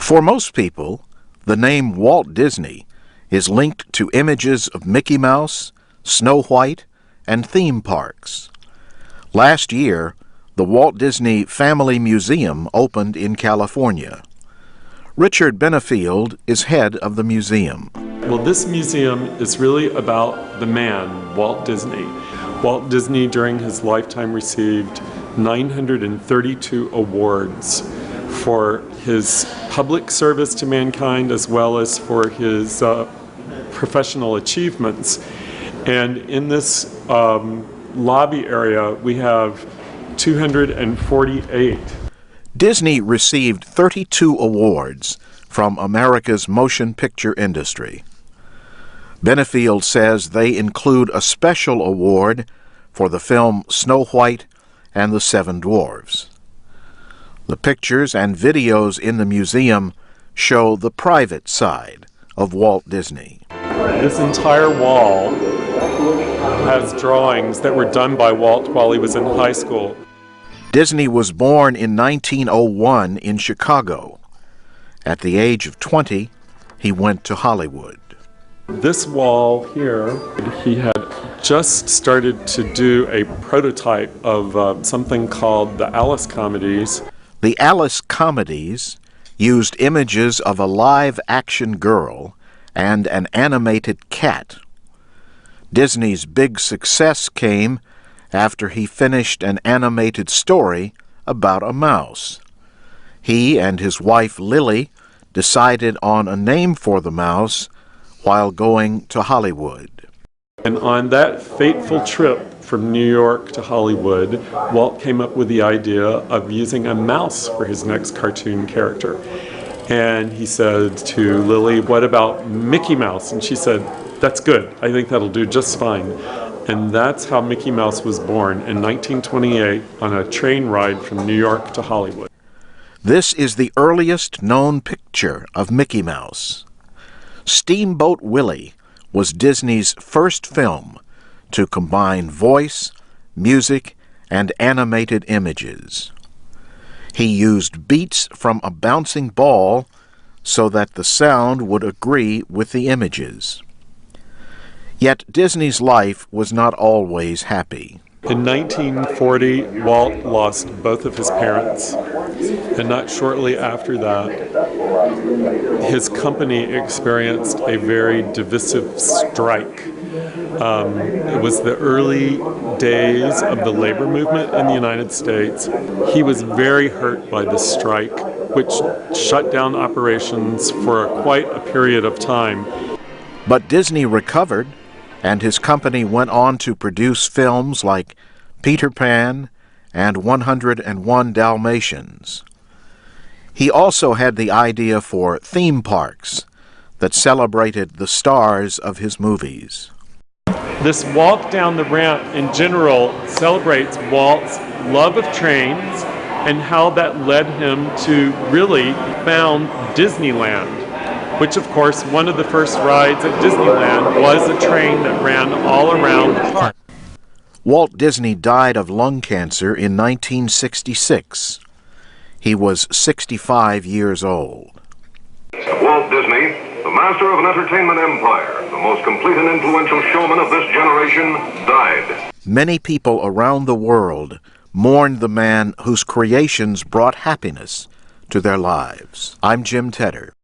For most people, the name Walt Disney is linked to images of Mickey Mouse, Snow White, and theme parks. Last year, the Walt Disney Family Museum opened in California. Richard Benefield is head of the museum. Well, this museum is really about the man, Walt Disney. Walt Disney, during his lifetime, received 932 awards for his public service to mankind as well as for his professional achievements. And in this lobby area, we have 248. Disney received 32 awards from America's motion picture industry. Benefield says they include a special award for the film Snow White and the Seven Dwarfs. The pictures and videos in the museum show the private side of Walt Disney. This entire wall has drawings that were done by Walt while he was in high school. Disney was born in 1901 in Chicago. At the age of 20, he went to Hollywood. This wall here, he had just started to do a prototype of something called the Alice Comedies. The Alice Comedies used images of a live-action girl and an animated cat. Disney's big success came after he finished an animated story about a mouse. He and his wife Lily decided on a name for the mouse while going to Hollywood. And on that fateful trip from New York to Hollywood, Walt came up with the idea of using a mouse for his next cartoon character. And he said to Lily, "What about Mickey Mouse?" And she said, "That's good. I think that'll do just fine." And that's how Mickey Mouse was born in 1928 on a train ride from New York to Hollywood. This is the earliest known picture of Mickey Mouse. Steamboat Willie was Disney's first film to combine voice, music, and animated images. He used beats from a bouncing ball so that the sound would agree with the images. Yet Disney's life was not always happy. In 1940, Walt lost both of his parents, and not shortly after that, his company experienced a very divisive strike. It was the early days of the labor movement in the United States. He was very hurt by this strike, which shut down operations for quite a period of time. But Disney recovered, and his company went on to produce films like Peter Pan and 101 Dalmatians. He also had the idea for theme parks that celebrated the stars of his movies. This walk down the ramp in general celebrates Walt's love of trains and how that led him to really found Disneyland, which of course one of the first rides at Disneyland was a train that ran all around the park. Walt Disney died of lung cancer in 1966. He was 65 years old. Walt Disney, the master of an entertainment empire, the most complete and influential showman of this generation, died. Many people around the world mourned the man whose creations brought happiness to their lives. I'm Jim Tedder.